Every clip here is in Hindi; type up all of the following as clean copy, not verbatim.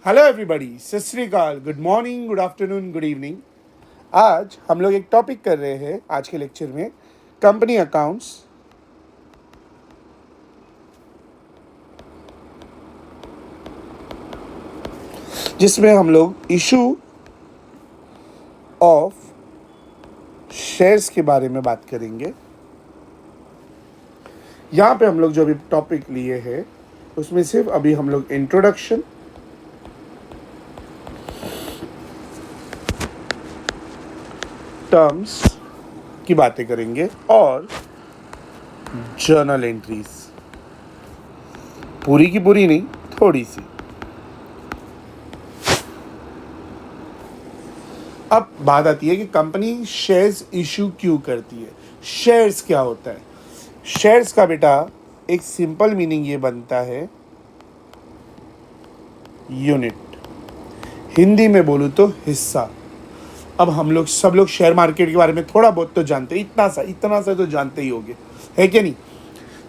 हेलो एवरीबॉडी, सत श्री अकाल, good morning, good afternoon, good evening. आज हम लोग एक टॉपिक कर रहे हैं आज के लेक्चर में, कंपनी अकाउंट्स। जिसमें हम लोग इशू ऑफ शेयर्स के बारे में बात करेंगे। यहाँ पे हम लोग जो अभी टॉपिक लिए हैं उसमें सिर्फ अभी हम लोग इंट्रोडक्शन, टर्म्स की बातें करेंगे और जर्नल एंट्रीज। पूरी की पूरी नहीं, थोड़ी सी। अब बात आती है कि कंपनी शेयर्स इशू क्यों करती है। शेयर्स क्या होता है? शेयर्स का बेटा एक सिंपल मीनिंग ये बनता है यूनिट, हिंदी में बोलूँ तो हिस्सा। अब हम लोग सब लोग शेयर मार्केट के बारे में थोड़ा बहुत तो जानते हैं, इतना सा तो जानते ही होंगे, है क्या नहीं?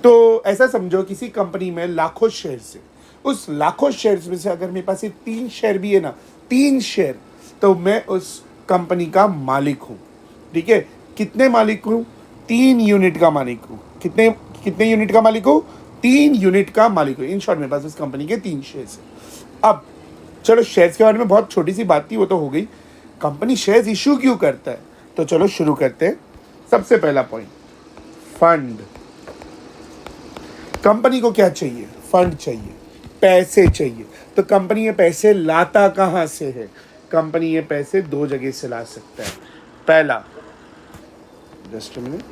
तो ऐसा समझो किसी कंपनी में लाखों शेयर्स है। उस लाखों शेयर्स में से अगर मेरे पास 3 शेयर भी है ना, 3 शेयर, तो मैं उस कंपनी का मालिक हूँ। ठीक है? कितने मालिक हूँ? 3 यूनिट का मालिक हूँ। कितने कितने यूनिट का मालिक हूँ? 3 यूनिट का मालिक हूँ। इन शॉर्ट मेरे पास उस कंपनी के 3 शेयर्स है। अब चलो, शेयर्स के बारे में बहुत छोटी सी बात थी, वो तो हो गई। कंपनी शेयर्स इशू क्यों करता है, तो चलो शुरू करते हैं। सबसे पहला पॉइंट, फंड। कंपनी को क्या चाहिए? फंड चाहिए, पैसे चाहिए। तो कंपनी ये पैसे लाता कहां से है? कंपनी ये पैसे 2 जगह से ला सकता है। पहला, जस्ट अ मिनट,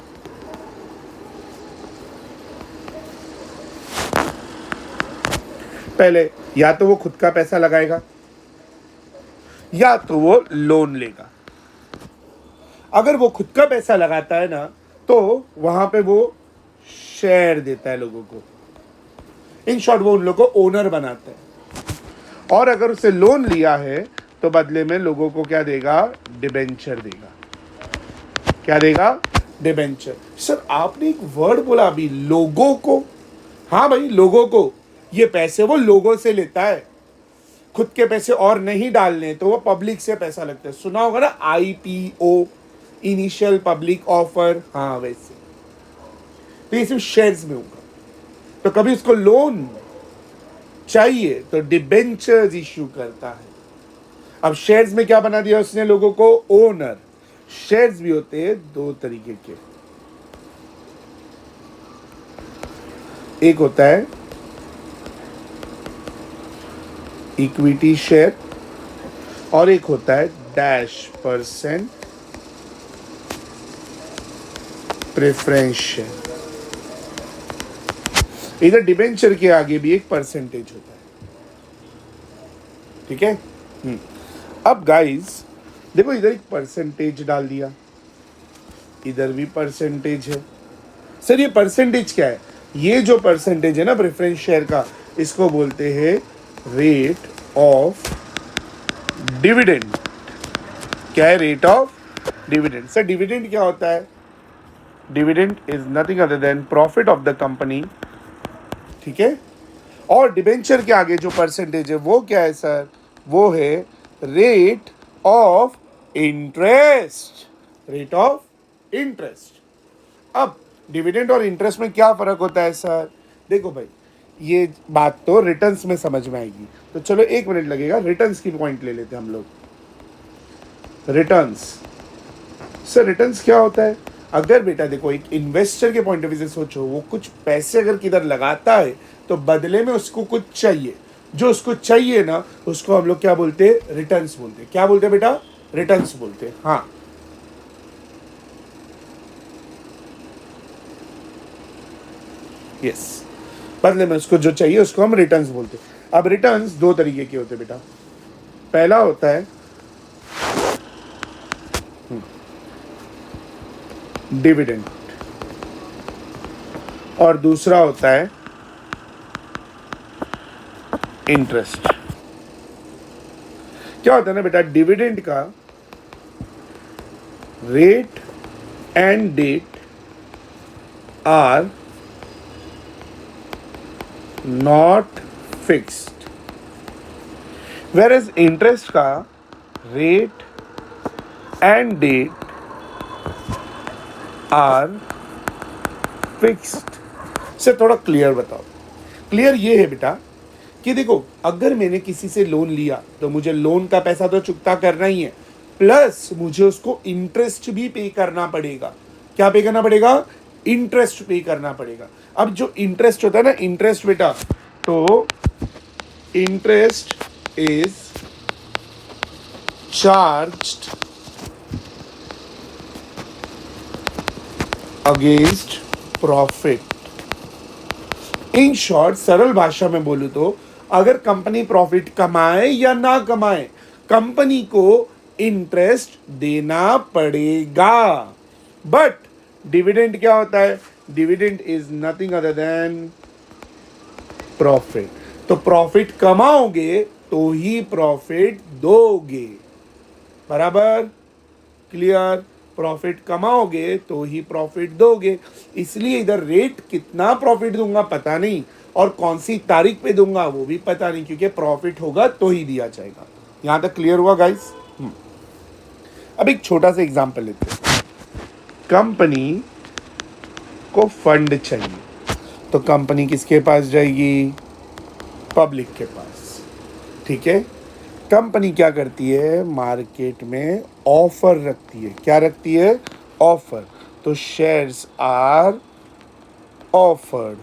पहले या तो वो खुद का पैसा लगाएगा या तो वो लोन लेगा। अगर वो खुद का पैसा लगाता है ना, तो वहां पे वो शेयर देता है लोगों को। इन शॉर्ट वो उन लोगों को ओनर बनाता है। और अगर उसे लोन लिया है तो बदले में लोगों को क्या देगा? डिबेंचर देगा। क्या देगा? डिबेंचर। सर आपने एक वर्ड बोला अभी, लोगों को। हाँ भाई, लोगों को। ये पैसे वो लोगों से लेता है, खुद के पैसे और नहीं डालने, तो वो पब्लिक से पैसा लगता है। सुना होगा ना IPO, इनिशियल पब्लिक ऑफर। हाँ वैसे। तो ये सिर्फ शेयर्स में होगा। तो कभी उसको लोन चाहिए तो डिबेंचर्स इश्यू करता है। अब शेयर्स में क्या बना दिया उसने लोगों को? ओनर। शेयर्स भी होते हैं 2 तरीके के। एक होता है इक्विटी शेयर और एक होता है -% प्रेफरेंस शेयर। इधर डिबेंचर के आगे भी एक परसेंटेज होता है। ठीक है? अब गाइस देखो, इधर एक परसेंटेज डाल दिया, इधर भी परसेंटेज है। सर ये परसेंटेज क्या है? ये जो परसेंटेज है ना प्रेफरेंस शेयर का, इसको बोलते हैं रेट ऑफ डिविडेंड। क्या है rate of dividend? Sir dividend क्या होता है? Dividend is nothing other than profit of the company. ठीक है? और डिबेंचर के आगे जो परसेंटेज है वो क्या है सर? वो है rate of interest. Rate of interest. अब डिविडेंड और इंटरेस्ट में क्या फर्क होता है सर? देखो भाई, ये बात तो रिटर्न्स में समझ में आएगी, तो चलो 1 मिनट लगेगा, रिटर्न्स की पॉइंट ले लेते हैं हम लोग। रिटर्न्स। सर रिटर्न्स क्या होता है? अगर बेटा देखो, एक इन्वेस्टर के पॉइंट ऑफ व्यू से सोचो, वो कुछ पैसे अगर किधर लगाता है तो बदले में उसको कुछ चाहिए। जो उसको चाहिए ना, उसको हम लोग क्या बोलते हैं? रिटर्न्स बोलते हैं। क्या बोलते हैं बेटा? रिटर्न्स बोलते हैं। हाँ, यस, बदले में उसको जो चाहिए उसको हम रिटर्न्स बोलते हैं। अब रिटर्न्स 2 तरीके के होते हैं बेटा। पहला होता है डिविडेंड और दूसरा होता है इंटरेस्ट। क्या होता है ना बेटा, डिविडेंड का rate and date are not fixed. Where is interest का rate and date are fixed. से थोड़ा क्लियर बताओ। क्लियर ये है बेटा कि देखो, अगर मैंने किसी से लोन लिया तो मुझे लोन का पैसा तो चुकता करना ही है, प्लस मुझे उसको इंटरेस्ट भी पे करना पड़ेगा। क्या पे करना पड़ेगा? इंटरेस्ट पे करना पड़ेगा। अब जो इंटरेस्ट होता है ना, इंटरेस्ट बेटा, तो interest is charged against profit. In short, सरल भाषा में बोलूं तो, अगर कंपनी प्रॉफिट कमाए या ना कमाए, कंपनी को इंटरेस्ट देना पड़ेगा। बट डिविडेंड क्या होता है? Dividend is nothing other than profit. तो प्रॉफिट कमाओगे तो ही प्रॉफिट दोगे। बराबर? क्लियर? प्रॉफिट कमाओगे तो ही प्रॉफिट दोगे। इसलिए इधर रेट कितना प्रॉफिट दूंगा पता नहीं, और कौन सी तारीख पे दूंगा वो भी पता नहीं, क्योंकि प्रॉफिट होगा तो ही दिया जाएगा। यहां तक क्लियर हुआ गाइस? अब एक छोटा सा एग्जांपल लेते हैं। कंपनी को फंड चाहिए, तो कंपनी किसके पास जाएगी? पब्लिक के पास। ठीक है। कंपनी क्या करती है? मार्केट में ऑफर रखती है। क्या रखती है? ऑफर। तो शेयर्स आर ऑफर्ड।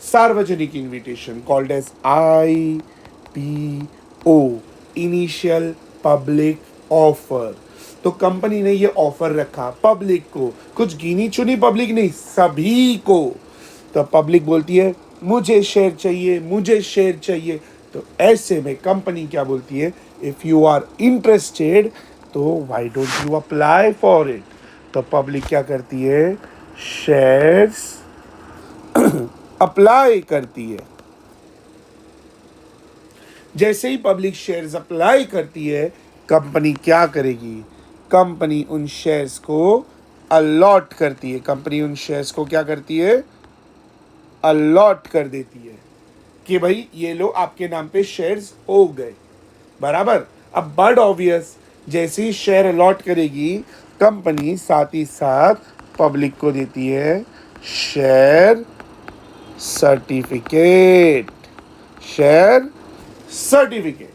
सार्वजनिक invitation called as IPO, initial public offer. तो कंपनी ने ये ऑफर रखा पब्लिक को, कुछ गिनी चुनी पब्लिक नहीं, सभी को। तो पब्लिक बोलती है मुझे शेयर चाहिए, मुझे शेयर चाहिए। तो ऐसे में कंपनी क्या बोलती है? इफ यू आर इंटरेस्टेड तो why don't you apply for it. तो पब्लिक क्या करती है? शेयर्स अप्लाई करती है। जैसे ही पब्लिक शेयर्स अप्लाई करती है, कंपनी क्या करेगी? कंपनी उन शेयर्स को अलॉट करती है। कंपनी उन शेयर्स को क्या करती है? अलॉट कर देती है कि भाई ये लो, आपके नाम पे शेयर्स हो गए। बराबर? अब बड़ ऑब्वियस, जैसे ही शेयर अलॉट करेगी कंपनी, साथ ही साथ पब्लिक को देती है शेयर सर्टिफिकेट। Share certificate.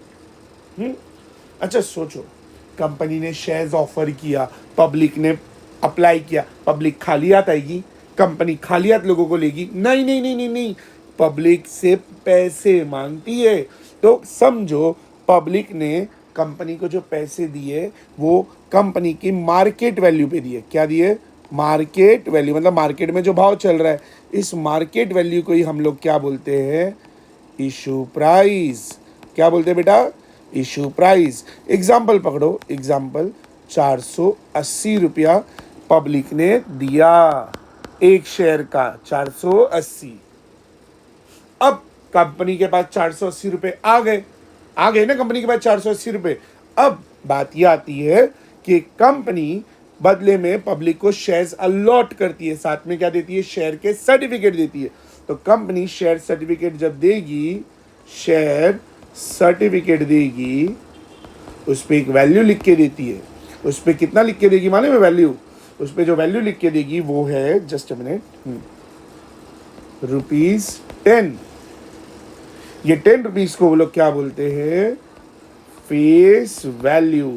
अच्छा सोचो, कंपनी ने शेयर्स ऑफर किया, पब्लिक ने अप्लाई किया, पब्लिक खाली हाथ आएगी? कंपनी खाली हाथ लोगों को लेगी? नहीं नहीं नहीं नहीं नहीं, पब्लिक से पैसे मांगती है। तो समझो, पब्लिक ने कंपनी को जो पैसे दिए वो कंपनी की मार्केट वैल्यू पे दिए। क्या दिए? मार्केट वैल्यू, मतलब मार्केट में जो भाव चल रहा है, इस मार्केट वैल्यू को ही हम लोग क्या बोलते हैं? Issue price. क्या बोलते हैं बेटा? Issue price. एग्जाम्पल पकड़ो, एग्जाम्पल 480 रुपया पब्लिक ने दिया एक शेयर का, 480। अब कंपनी के पास 480 रुपए आ गए ना, कंपनी के पास 480 रुपए। अब बात यह आती है कि कंपनी बदले में पब्लिक को शेयर्स अलॉट करती है, साथ में क्या देती है? शेयर के सर्टिफिकेट देती है। तो कंपनी शेयर सर्टिफिकेट जब देगी, शेयर सर्टिफिकेट देगी, उस पर एक वैल्यू लिख के देती है। उस पर कितना लिख के देगी मालूम है? वैल्यू। उस पर जो वैल्यू लिख के देगी वो है, जस्ट अ मिनट, ₹10। ये 10 रुपीज को वो लोग क्या बोलते हैं? Face value.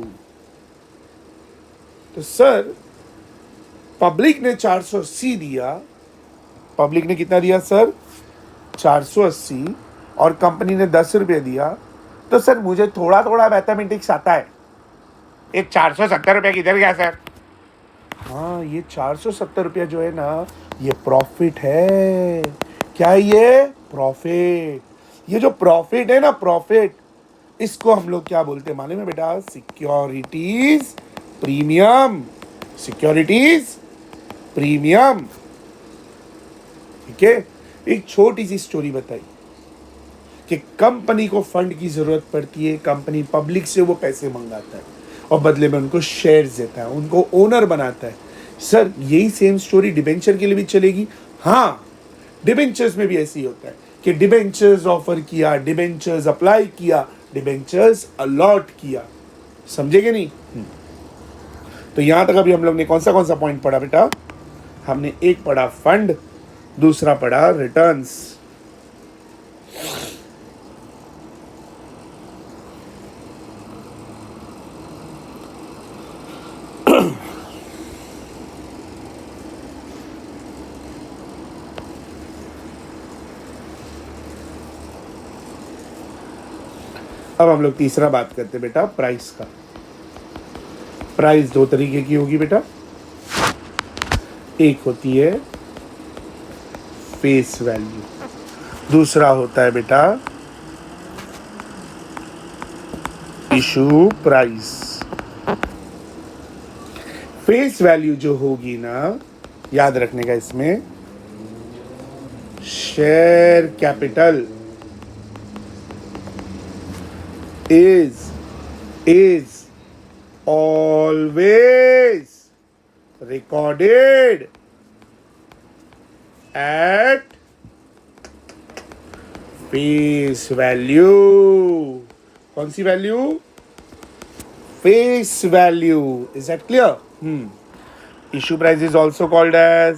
तो सर, पब्लिक ने 480 दिया। पब्लिक ने कितना दिया सर? 480, और कंपनी ने 10 रुपये दिया। तो सर मुझे थोड़ा थोड़ा मैथमेटिक्स आता है, ये 470 रुपये किधर गया सर? हाँ, ये 470 रुपया जो है ना, ये प्रॉफिट है। क्या है ये? प्रॉफिट। ये जो प्रॉफिट है ना, प्रॉफिट, इसको हम लोग क्या बोलते हैं मालूम है बेटा? Securities premium. Securities premium. ठीक है। एक छोटी सी स्टोरी बताई कि कंपनी को फंड की जरूरत पड़ती है, कंपनी पब्लिक से वो पैसे मंगाता है और बदले में उनको शेयर्स देता है, उनको ओनर बनाता है। सर यही सेम स्टोरी डिबेंचर के लिए भी चलेगी? हाँ, डिबेंचर्स में भी ऐसे ही होता है। कि डिबेंचर्स ऑफर किया, डिबेंचर्स अप्लाई किया, डिबेंचर्स अलॉट किया। समझे कि नहीं? तो यहां तक अभी हम लोग ने कौन सा पॉइंट पढ़ा बेटा? हमने एक पढ़ा फंड, दूसरा पढ़ा रिटर्न्स। अब हम लोग तीसरा बात करते हैं बेटा प्राइस का। प्राइस दो तरीके की होगी बेटा, एक होती है फेस वैल्यू, दूसरा होता है बेटा इशू प्राइस। फेस वैल्यू जो होगी ना, याद रखने का इसमें, share capital is always recorded at face value। कौन सी value? face value। Is that clear? Issue price is also called as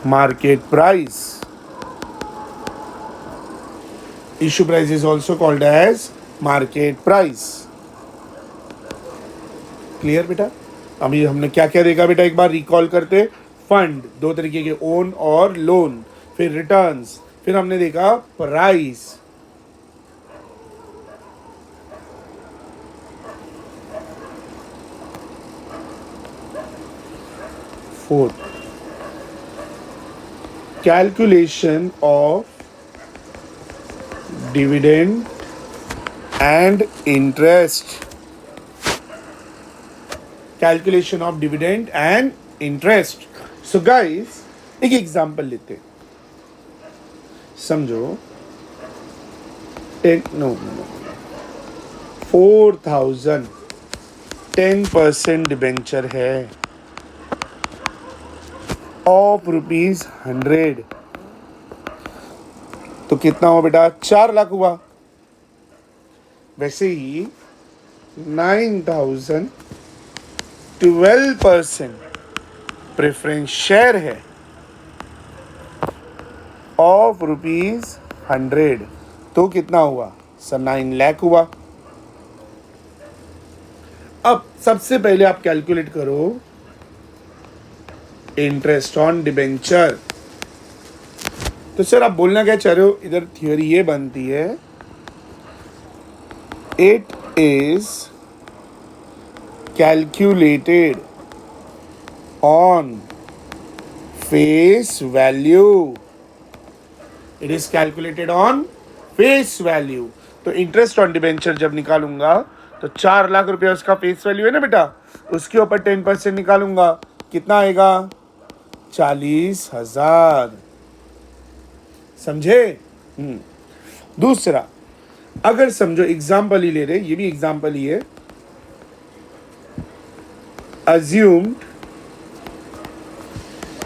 market price। Issue price is also called as market price। Clear बेटा? अभी हमने क्या क्या देखा बेटा, एक बार रिकॉल करते। फंड दो तरीके के, ओन और लोन, फिर रिटर्न्स, फिर हमने देखा price. Fourth, calculation of dividend and interest। Calculation of dividend and interest। So guys, एक एग्जाम्पल लेते हैं। समझो 4,000 10% डिबेंचर है ऑफ ₹100। तो कितना हुआ बेटा? 4 लाख हुआ। वैसे ही 9,000 12% प्रेफरेंस शेयर है ऑफ ₹100। तो कितना हुआ सर? 9 लाख हुआ। अब सबसे पहले आप कैलकुलेट करो इंटरेस्ट ऑन डिबेंचर। तो सर आप बोलना क्या चाह रहे हो? इधर थियोरी ये बनती है, it is calculated on face value. It is calculated on face value. तो इंटरेस्ट ऑन डिबेंचर जब निकालूंगा तो 4 लाख रुपया उसका फेस वैल्यू है ना बेटा, उसके ऊपर 10% निकालूंगा, कितना आएगा? 40,000। समझे? दूसरा, अगर समझो एग्जाम्पल ही ले रहे, ये भी एग्जाम्पल ही है, अज्यूम्ड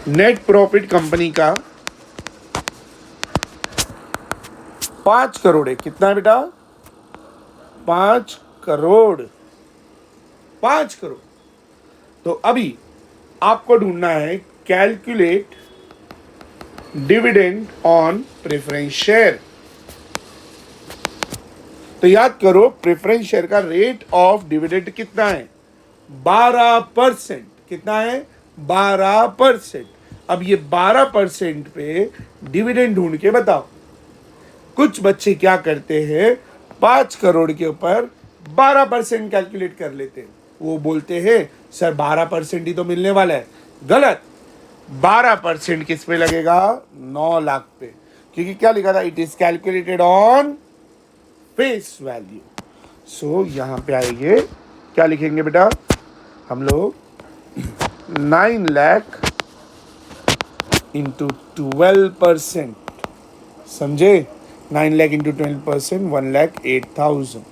नेट प्रॉफिट कंपनी का 5 करोड़ है। कितना है बेटा? 5 करोड़। 5 करोड़। तो अभी आपको ढूंढना है calculate dividend on preference share. तो याद करो प्रेफरेंस शेयर का रेट ऑफ डिविडेंड कितना है? 12%। कितना है? 12%। अब ये 12% पे डिविडेंड ढूंढ के बताओ। कुछ बच्चे क्या करते हैं, 5 करोड़ के ऊपर 12% कैलकुलेट कर लेते हैं। वो बोलते हैं सर 12% ही तो मिलने वाला है। गलत। 12% किस पे लगेगा? 9 लाख पे। क्योंकि क्या लिखा था? It is calculated on face value. So यहां पे आएंगे, क्या लिखेंगे बेटा हम लोग? 9 लाख इंटू 12%। समझे? 9 लाख इंटू 12%, 1,08,000।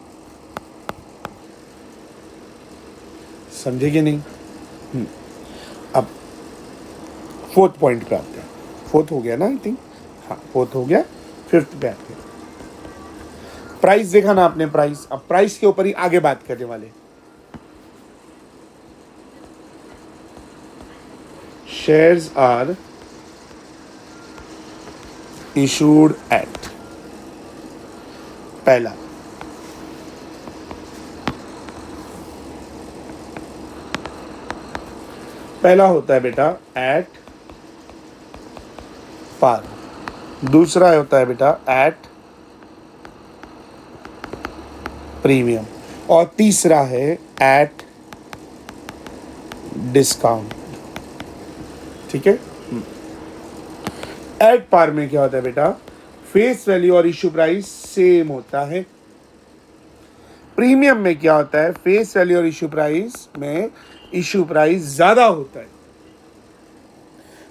समझे कि नहीं? अब फोर्थ पॉइंट पे आते हैं। फोर्थ हो गया ना, आई थिंक, हाँ फोर्थ हो गया। फिफ्थ पे आते हैं। प्राइस देखा ना आपने, प्राइस। अब प्राइस के ऊपर ही आगे बात करने वाले। शेयर्स आर इशूड एट, पहला होता है बेटा एट पार, दूसरा होता है बेटा एट प्रीमियम, और तीसरा है एट डिस्काउंट। ठीक है। एट पार में क्या होता है बेटा, फेस वैल्यू और इश्यू प्राइस सेम होता है। प्रीमियम में क्या होता है, फेस वैल्यू और इश्यू प्राइस में इश्यू प्राइस ज्यादा होता है।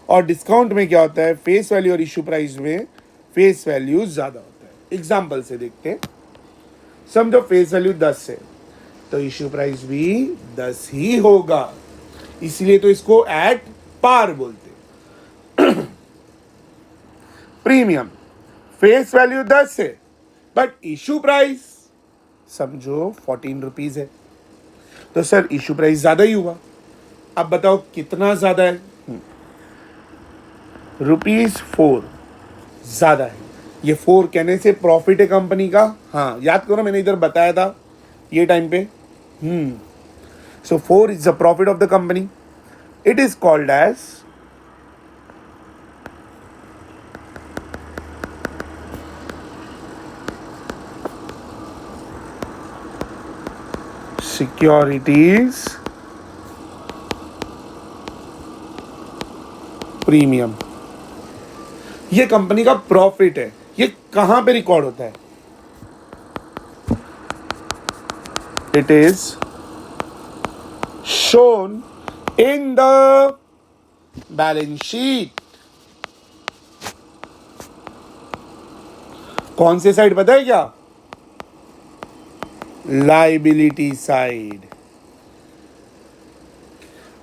और डिस्काउंट में क्या होता है, फेस वैल्यू और इश्यू प्राइस में फेस वैल्यू ज्यादा होता है। एग्जांपल से देखते हैं। समझो फेस वैल्यू 10 है तो इश्यू प्राइस भी 10 ही होगा, इसलिए तो इसको एट पार बोलते हैं। प्रीमियम, फेस वैल्यू 10 है बट इश्यू प्राइस समझो 14 रुपीज है, तो सर इश्यू प्राइस ज्यादा ही हुआ। अब बताओ कितना ज्यादा है, ₹4 ज्यादा है। ये 4 कहने से प्रॉफिट है कंपनी का, हाँ याद करो मैंने इधर बताया था ये टाइम पे। So 4 is the profit of the company. It is called as securities premium. ये कंपनी का प्रॉफिट है। ये कहां पे रिकॉर्ड होता है, it is shown in the balance sheet. कौन से साइड पता है क्या, liability side,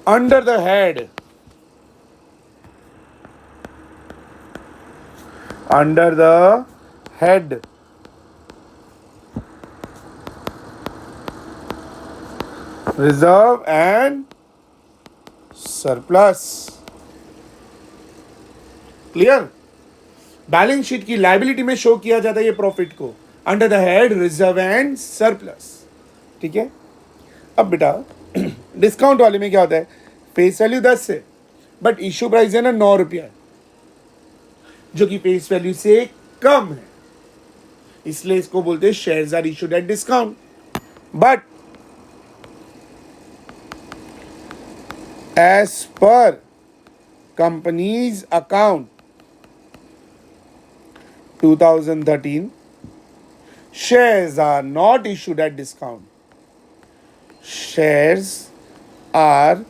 under the head, under the head reserve and surplus. Clear? Balance sheet की लाइबिलिटी में शो किया जाता है ये प्रॉफिट को, under the head reserve and surplus. ठीक है। अब बेटा डिस्काउंट वाले में क्या होता है, फेस वैल्यू 10 है बट इश्यू प्राइस है ना 9 रुपया, जो कि फेस वैल्यू से कम है, इसलिए इसको बोलते हैं shares are issued at discount. But as per companies account 2013, shares are not issued at discount. Shares are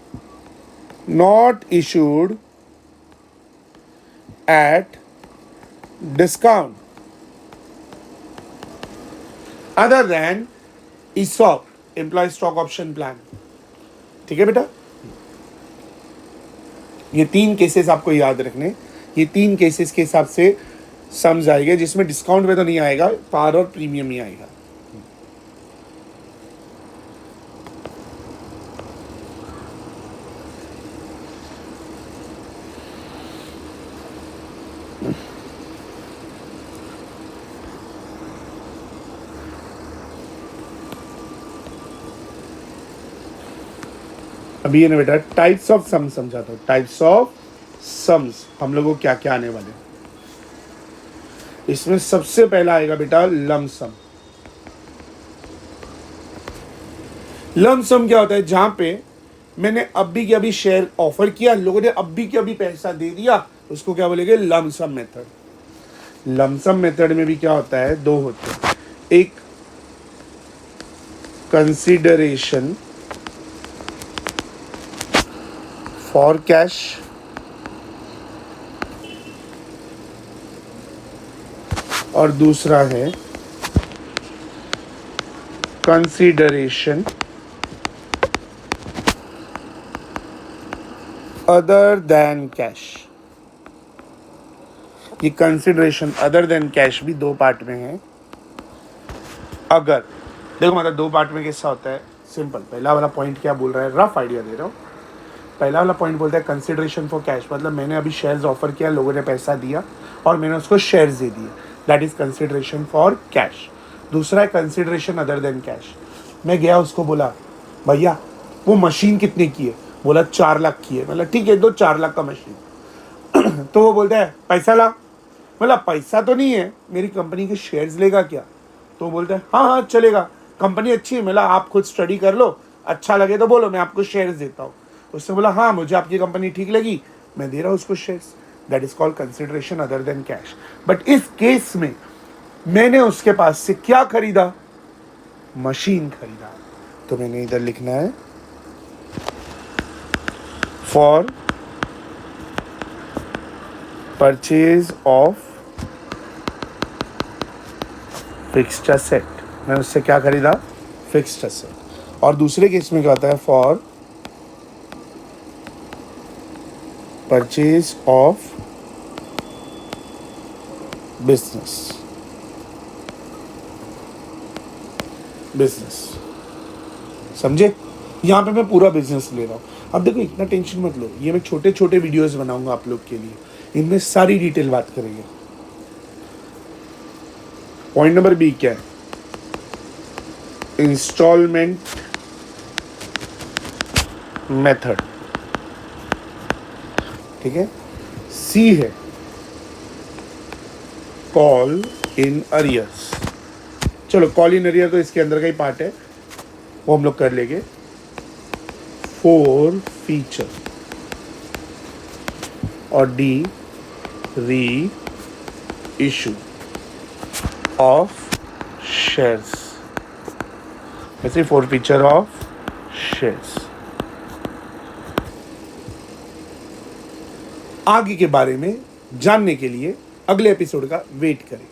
not issued at discount other than ESOP, Employee Stock Option Plan. ठीक है बेटा, ये 3 केसेस आपको याद रखने। ये 3 केसेस के हिसाब से समझ आएगा, जिसमें डिस्काउंट में तो नहीं आएगा, पार और प्रीमियम ही आएगा। अभी ये ना बेटा टाइप्स ऑफ सम समझाता हूँ। टाइप्स ऑफ सम्स हम लोगों को क्या क्या आने वाले, इसमें सबसे पहला आएगा बेटा लमसम। लमसम क्या होता है, जहां पे मैंने अभी के अभी शेयर ऑफर किया, लोगों ने अभी के अभी पैसा दे दिया, उसको क्या बोलेंगे, लमसम मेथड। लमसम मेथड में भी क्या होता है, 2 होते हैं। एक कंसिडरेशन फॉर कैश, और दूसरा है कंसिडरेशन अदर देन कैश, ये कंसिडरेशन अदर देन कैश भी दो पार्ट में है। अगर देखो मतलब दो पार्ट में कैसा होता है, सिंपल। पहला वाला पॉइंट क्या बोल रहा है, रफ आइडिया दे रहा हूँ। पहला वाला पॉइंट बोलता है कंसिडरेशन फॉर कैश, मतलब मैंने अभी शेयर्स ऑफर किया, लोगों ने पैसा दिया और मैंने उसको शेयर्स दे दिए, that is consideration for cash. दूसरा है कंसिडरेशन अदर देन कैश। मैं गया उसको बोला भैया वो मशीन कितने की है, बोला 4 लाख की है। मतलब ठीक है, दो 4 लाख का मशीन। तो वो बोलता है पैसा ला। मतलब पैसा तो नहीं है, मेरी कंपनी के शेयर्स लेगा क्या? तो वो बोलता है हाँ हाँ चलेगा, कंपनी अच्छी है। मतलब आप खुद स्टडी कर लो, अच्छा लगे तो बोलो, मैं आपको शेयर्स देता हूँ। उसने बोला हाँ मुझे आपकी कंपनी ठीक लगी, मैं दे रहा हूँ उसको shares. That is called consideration other than cash. But इस केस में मैंने उसके पास से क्या खरीदा, मशीन खरीदा। तो मैंने इधर लिखना है for purchase of fixed asset, मैंने उससे क्या खरीदा, फिक्स्ड एसेट। और दूसरे केस में क्या होता है, for purchase of business, business. समझे? यहाँ पे मैं पूरा बिजनेस ले रहा हूँ। अब देखो इतना टेंशन मत लो, ये मैं छोटे छोटे वीडियोस बनाऊंगा आप लोग के लिए, इनमें सारी डिटेल बात करेंगे। पॉइंट नंबर बी क्या है, इंस्टॉलमेंट मेथड, ठीक है। सी है कॉल इन अरियर्स। चलो कॉल इन अरियर तो इसके अंदर का ही पार्ट है, वो हम लोग कर लेंगे। 4 फीचर और डी री इशू ऑफ शेयर्स, वैसे 4 फीचर ऑफ शेयर्स। आगे के बारे में जानने के लिए अगले एपिसोड का वेट करें।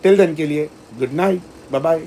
टिल देन के लिए गुड नाइट, बाय बाय।